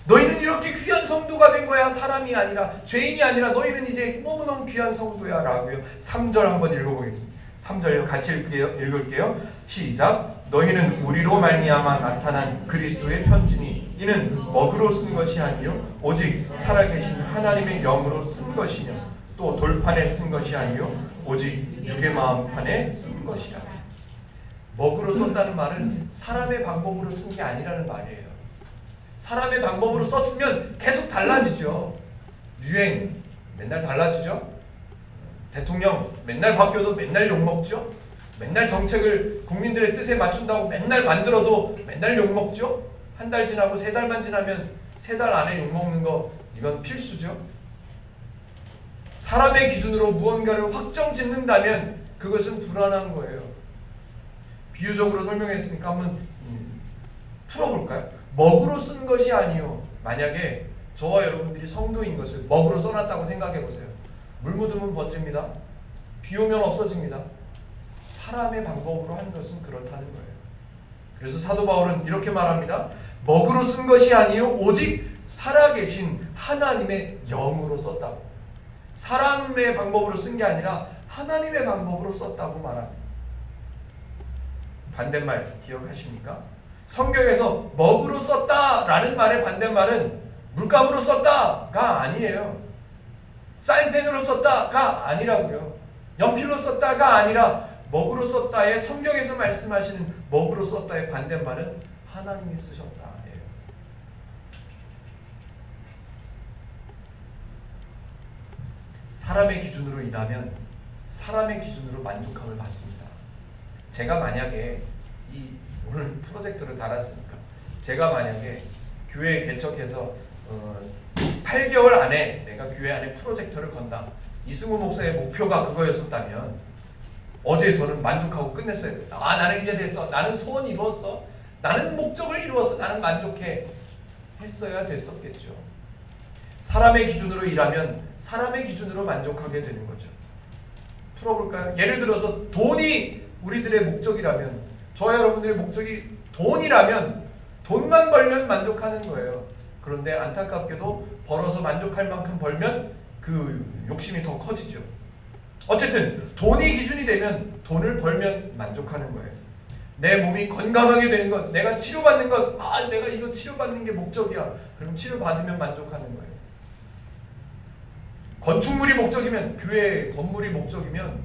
[SPEAKER 1] 너희는 이렇게 귀한 성도가 된 거야. 사람이 아니라, 죄인이 아니라 너희는 이제 너무너무 귀한 성도야 라고요. 3절 한번 읽어보겠습니다. 3절요. 같이 읽을게요. 시작. 너희는 우리로 말미암아 나타난 그리스도의 편지니 이는 먹으로 쓴 것이 아니요 오직 살아계신 하나님의 영으로 쓴 것이며 또 돌판에 쓴 것이 아니요 오직 육의 마음판에 쓴 것이라. 먹으로 썼다는 말은 사람의 방법으로 쓴 게 아니라는 말이에요. 사람의 방법으로 썼으면 계속 달라지죠. 유행 맨날 달라지죠. 대통령 맨날 바뀌어도 맨날 욕먹죠. 맨날 정책을 국민들의 뜻에 맞춘다고 맨날 만들어도 맨날 욕먹죠. 한 달 지나고 3달만 지나면 3달 안에 욕먹는 거 이건 필수죠. 사람의 기준으로 무언가를 확정 짓는다면 그것은 불안한 거예요. 비유적으로 설명했으니까 한번 풀어볼까요? 먹으로 쓴 것이 아니요. 만약에 저와 여러분들이 성도인 것을 먹으로 써놨다고 생각해보세요. 물 묻으면 번집니다. 비 오면 없어집니다. 사람의 방법으로 하는 것은 그렇다는 거예요. 그래서 사도 바울은 이렇게 말합니다. 먹으로 쓴 것이 아니요 오직 살아계신 하나님의 영으로 썼다고. 사람의 방법으로 쓴 게 아니라 하나님의 방법으로 썼다고 말합니다. 반대말 기억하십니까? 성경에서 먹으로 썼다라는 말의 반대말은 물감으로 썼다가 아니에요. 사인펜으로 썼다가 아니라고요. 연필로 썼다가 아니라 먹으로 썼다의 성경에서 말씀하시는 먹으로 썼다의 반대말은 하나님이 쓰셨다예요. 사람의 기준으로 일하면 사람의 기준으로 만족함을 받습니다. 제가 만약에 오늘 프로젝터를 달았으니까 제가 만약에 교회 개척해서 8개월 안에 내가 교회 안에 프로젝터를 건다. 이승우 목사의 목표가 그거였었다면 어제 저는 만족하고 끝냈어야 된다. 나는 이제 됐어. 나는 소원 이루었어. 나는 목적을 이루었어. 나는 만족해. 했어야 됐었겠죠. 사람의 기준으로 일하면 사람의 기준으로 만족하게 되는 거죠. 풀어볼까요? 예를 들어서 돈이 우리들의 목적이라면, 저와 여러분들의 목적이 돈이라면 돈만 벌면 만족하는 거예요. 그런데 안타깝게도 벌어서 만족할 만큼 벌면 그 욕심이 더 커지죠. 어쨌든 돈이 기준이 되면 돈을 벌면 만족하는 거예요. 내 몸이 건강하게 되는 것, 내가 치료받는 것, 내가 이거 치료받는 게 목적이야. 그럼 치료받으면 만족하는 거예요. 건축물이 목적이면, 교회 건물이 목적이면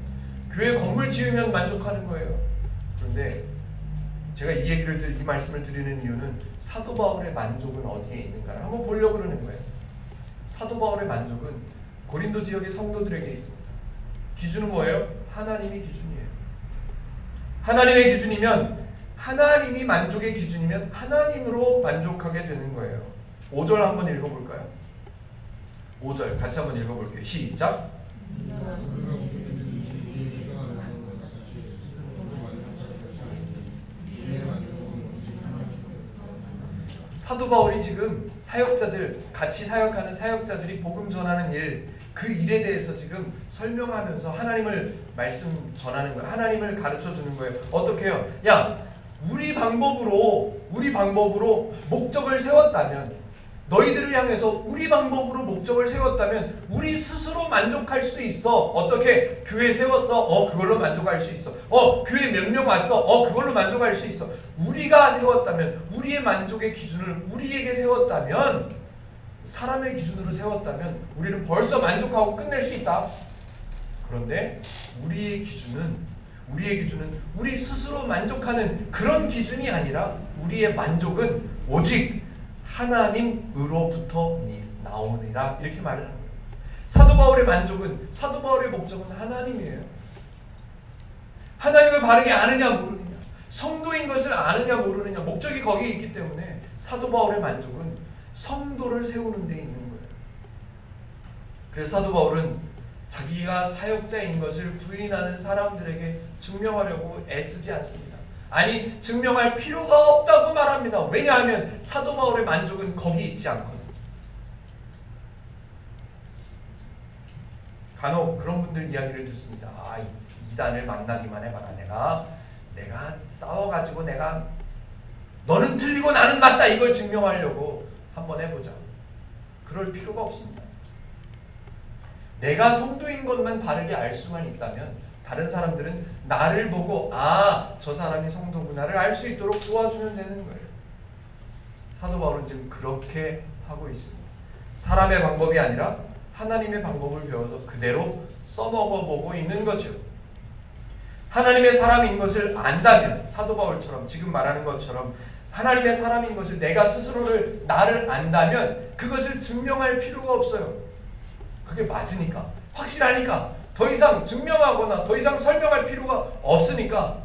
[SPEAKER 1] 교회 건물 지으면 만족하는 거예요. 그런데 제가 이 말씀을 드리는 이유는 사도 바울의 만족은 어디에 있는가를 한번 보려고 그러는 거예요. 사도 바울의 만족은 고린도 지역의 성도들에게 있습니다. 기준은 뭐예요? 하나님이 기준이에요. 하나님의 기준이면, 하나님이 만족의 기준이면 하나님으로 만족하게 되는 거예요. 5절 한번 읽어볼까요? 5절 같이 한번 읽어볼게요. 시작. 사도 바울이 지금 사역자들, 같이 사역하는 사역자들이 복음 전하는 일, 그 일에 대해서 지금 설명하면서 하나님을 말씀 전하는 거예요. 하나님을 가르쳐 주는 거예요. 어떻게 해요? 야, 우리 방법으로 목적을 세웠다면, 너희들을 향해서 우리 방법으로 목적을 세웠다면 우리 스스로 만족할 수 있어. 어떻게? 교회 세웠어? 그걸로 만족할 수 있어. 교회 몇 명 왔어? 그걸로 만족할 수 있어. 우리가 세웠다면, 우리의 만족의 기준을 우리에게 세웠다면, 사람의 기준으로 세웠다면 우리는 벌써 만족하고 끝낼 수 있다. 그런데 우리의 기준은 우리 스스로 만족하는 그런 기준이 아니라 우리의 만족은 오직 하나님으로부터 나오느니라, 이렇게 말을 합니다. 사도 바울의 만족은, 사도 바울의 목적은 하나님이에요. 하나님을 바르게 아느냐 모르느냐, 성도인 것을 아느냐 모르느냐, 목적이 거기에 있기 때문에 사도 바울의 만족은 성도를 세우는 데 있는 거예요. 그래서 사도 바울은 자기가 사역자인 것을 부인하는 사람들에게 증명하려고 애쓰지 않습니다. 아니, 증명할 필요가 없다고 말합니다. 왜냐하면 사도 바울의 만족은 거기 있지 않거든요. 간혹 그런 분들 이야기를 듣습니다. 이단을 만나기만 해봐라. 내가 싸워가지고 너는 틀리고 나는 맞다, 이걸 증명하려고 한번 해보자. 그럴 필요가 없습니다. 내가 성도인 것만 바르게 알 수만 있다면 다른 사람들은 나를 보고 저 사람이 성도구나를 알 수 있도록 도와주면 되는 거예요. 사도 바울은 지금 그렇게 하고 있습니다. 사람의 방법이 아니라 하나님의 방법을 배워서 그대로 써먹어보고 있는 거죠. 하나님의 사람인 것을 안다면, 사도 바울처럼 지금 말하는 것처럼 하나님의 사람인 것을 내가 스스로를, 나를 안다면 그것을 증명할 필요가 없어요. 그게 맞으니까, 확실하니까, 더 이상 증명하거나 더 이상 설명할 필요가 없으니까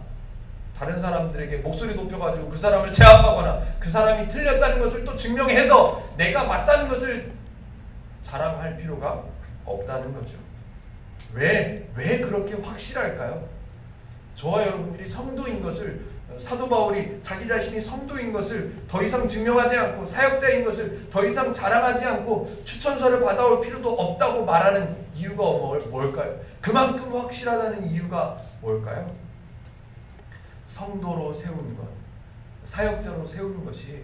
[SPEAKER 1] 다른 사람들에게 목소리 높여가지고 그 사람을 제압하거나 그 사람이 틀렸다는 것을 또 증명해서 내가 맞다는 것을 자랑할 필요가 없다는 거죠. 왜 그렇게 확실할까요? 저와 여러분들이 성도인 것을, 사도 바울이 자기 자신이 성도인 것을 더 이상 증명하지 않고 사역자인 것을 더 이상 자랑하지 않고 추천서를 받아올 필요도 없다고 말하는 이유가 뭘까요? 그만큼 확실하다는 이유가 뭘까요? 성도로 세우는 것, 사역자로 세우는 것이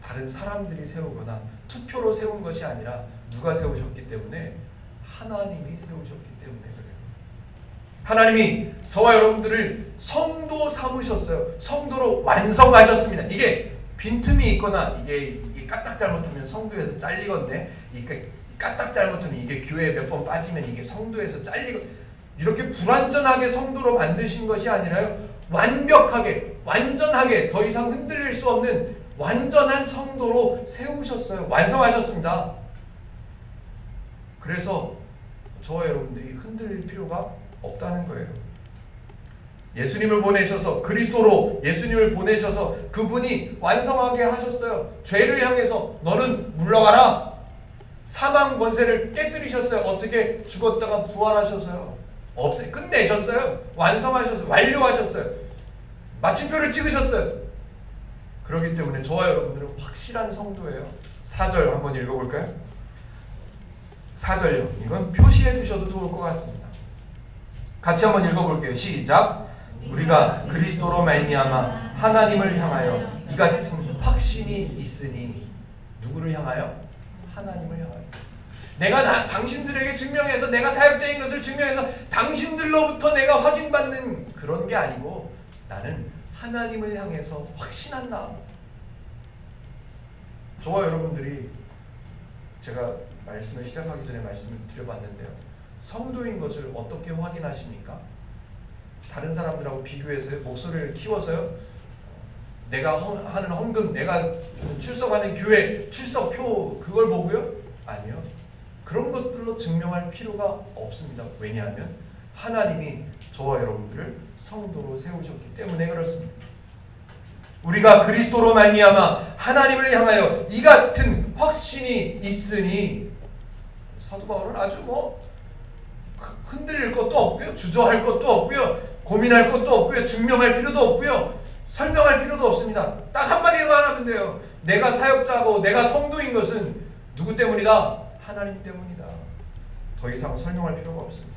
[SPEAKER 1] 다른 사람들이 세우거나 투표로 세운 것이 아니라 누가 세우셨기 때문에? 하나님이 세우셨기 때문에 그래요. 하나님이 저와 여러분들을 성도 삼으셨어요. 성도로 완성하셨습니다. 이게 빈틈이 있거나 이게 까딱 잘못하면 성도에서 잘리건데, 이게 까딱 잘못하면 이게 교회에 몇 번 빠지면 이게 성도에서 잘리고, 이렇게 불완전하게 성도로 만드신 것이 아니라요, 완벽하게, 완전하게, 더 이상 흔들릴 수 없는 완전한 성도로 세우셨어요. 완성하셨습니다. 그래서 저와 여러분들이 흔들릴 필요가 없다는 거예요. 예수님을 보내셔서, 그리스도로 예수님을 보내셔서 그분이 완성하게 하셨어요. 죄를 향해서 너는 물러가라. 사망 권세를 깨뜨리셨어요. 어떻게? 죽었다가 부활하셔서요. 끝내셨어요. 완성하셨어요. 완료하셨어요. 마침표를 찍으셨어요. 그렇기 때문에 저와 여러분들은 확실한 성도예요. 4절 한번 읽어볼까요? 4절요. 이건 표시해 두셔도 좋을 것 같습니다. 같이 한번 읽어볼게요. 시작. 우리가 그리스도로 말미암아 하나님을 향하여 이 같은 확신이 있으니, 누구를 향하여? 하나님을 향하여. 내가 당신들에게 증명해서, 내가 사역자인 것을 증명해서 당신들로부터 내가 확인받는 그런 게 아니고, 나는 하나님을 향해서 확신한다. 저와 여러분들이, 제가 말씀을 시작하기 전에 말씀을 드려봤는데요, 성도인 것을 어떻게 확인하십니까? 다른 사람들하고 비교해서요, 목소리를 키워서요, 내가 하는 헌금, 내가 출석하는 교회 출석표, 그걸 보고요? 아니요. 그런 것들로 증명할 필요가 없습니다. 왜냐하면 하나님이 저와 여러분들을 성도로 세우셨기 때문에 그렇습니다. 우리가 그리스도로 말미암아 하나님을 향하여 이 같은 확신이 있으니, 사도 바울은 아주 흔들릴 것도 없고요, 주저할 것도 없고요, 고민할 것도 없고요, 증명할 필요도 없고요, 설명할 필요도 없습니다. 딱 한마디만 하면 돼요. 내가 사역자고 내가 성도인 것은 누구 때문이다? 하나님 때문이다. 더 이상 설명할 필요가 없습니다.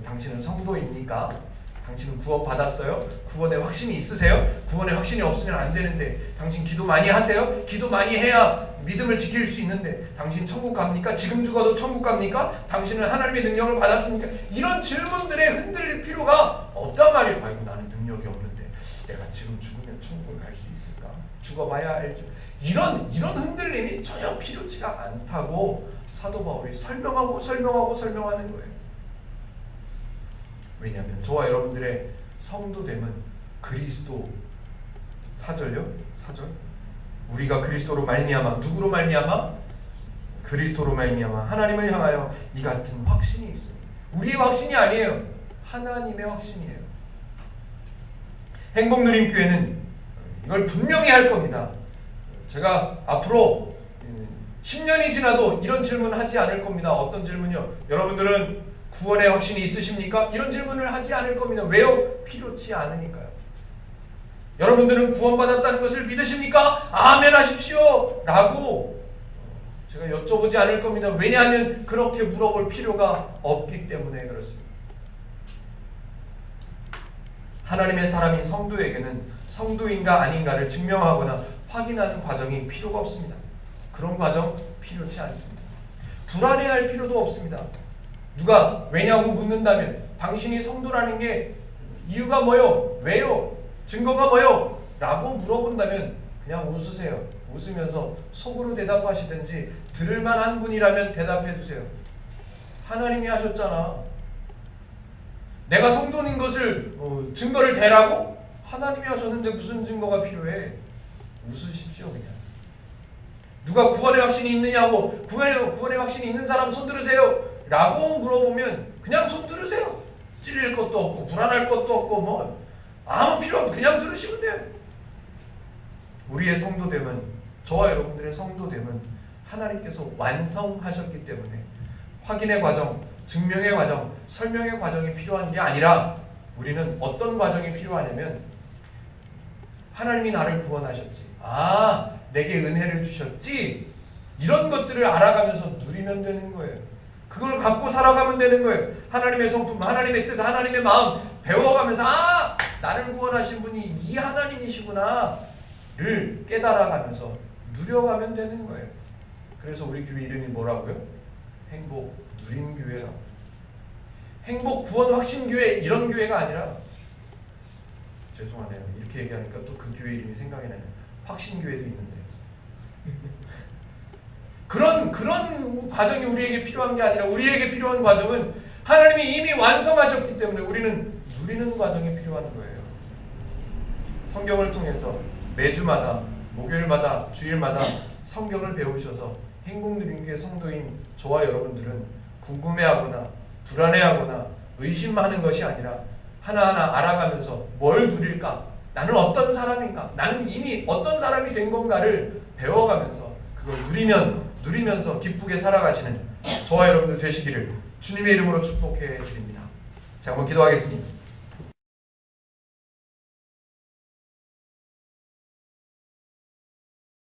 [SPEAKER 1] 당신은 성도입니까? 당신은 구원 받았어요? 구원의 확신이 있으세요? 구원의 확신이 없으면 안 되는데 당신 기도 많이 하세요? 기도 많이 해야 믿음을 지킬 수 있는데 당신 천국 갑니까? 지금 죽어도 천국 갑니까? 당신은 하나님의 능력을 받았습니까? 이런 질문들에 흔들릴 필요가 없단 말이에요. 아이고 나는 능력이 없는데 내가 지금 죽으면 천국을 갈 수 있을까? 죽어봐야 알죠. 이런 흔들림이 전혀 필요치가 않다고 사도 바울이 설명하는 거예요. 왜냐하면 저와 여러분들의 성도됨은 그리스도 4절요? 4절 우리가 그리스도로 말미암아 누구로 말미암아? 그리스도로 말미암아 하나님을 향하여 이 같은 확신이 있습니다. 우리의 확신이 아니에요. 하나님의 확신이에요. 행복누림교회는 이걸 분명히 할 겁니다. 제가 앞으로 10년이 지나도 이런 질문을 하지 않을 겁니다. 어떤 질문이요? 여러분들은 구원의 확신이 있으십니까? 이런 질문을 하지 않을 겁니다. 왜요? 필요치 않으니까요. 여러분들은 구원받았다는 것을 믿으십니까? 아멘 하십시오! 라고 제가 여쭤보지 않을 겁니다. 왜냐하면 그렇게 물어볼 필요가 없기 때문에 그렇습니다. 하나님의 사람인 성도에게는 성도인가 아닌가를 증명하거나 확인하는 과정이 필요가 없습니다. 그런 과정 필요치 않습니다. 불안해할 필요도 없습니다. 누가 왜냐고 묻는다면 당신이 성도라는 게 이유가 뭐요? 왜요? 증거가 뭐요? 라고 물어본다면 그냥 웃으세요. 웃으면서 속으로 대답하시든지 들을 만한 분이라면 대답해 주세요. 하나님이 하셨잖아. 내가 성도인 것을 증거를 대라고? 하나님이 하셨는데 무슨 증거가 필요해? 웃으십시오 그냥. 누가 구원의 확신이 있느냐고 구원의 확신이 있는 사람 손 들으세요. 라고 물어보면 그냥 손 들으세요. 찔릴 것도 없고 불안할 것도 없고 뭐 아무 필요 없고 그냥 들으시면 돼요. 우리의 성도됨은 저와 여러분들의 성도됨은 하나님께서 완성하셨기 때문에 확인의 과정, 증명의 과정, 설명의 과정이 필요한 게 아니라 우리는 어떤 과정이 필요하냐면 하나님이 나를 구원하셨지. 아, 내게 은혜를 주셨지. 이런 것들을 알아가면서 누리면 되는 거예요. 그걸 갖고 살아가면 되는 거예요. 하나님의 성품, 하나님의 뜻, 하나님의 마음 배워가면서 아! 나를 구원하신 분이 이 하나님이시구나를 깨달아가면서 누려가면 되는 거예요. 그래서 우리 교회 이름이 뭐라고요? 행복 누림 교회라. 행복 구원 확신 교회 이런 교회가 아니라 죄송하네요. 이렇게 얘기하니까 또 그 교회 이름이 생각이 나요. 확신 교회도 있는데. 그런 과정이 우리에게 필요한 게 아니라 우리에게 필요한 과정은 하나님이 이미 완성하셨기 때문에 우리는 누리는 과정이 필요한 거예요. 성경을 통해서 매주마다 목요일마다 주일마다 성경을 배우셔서 행복누림교회 성도인 저와 여러분들은 궁금해하거나 불안해하거나 의심하는 것이 아니라 하나하나 알아가면서 뭘 누릴까? 나는 어떤 사람인가? 나는 이미 어떤 사람이 된 건가를 배워가면서 그걸 누리면서 기쁘게 살아가시는 저와 여러분들 되시기를 주님의 이름으로 축복해 드립니다. 자, 한번 기도하겠습니다.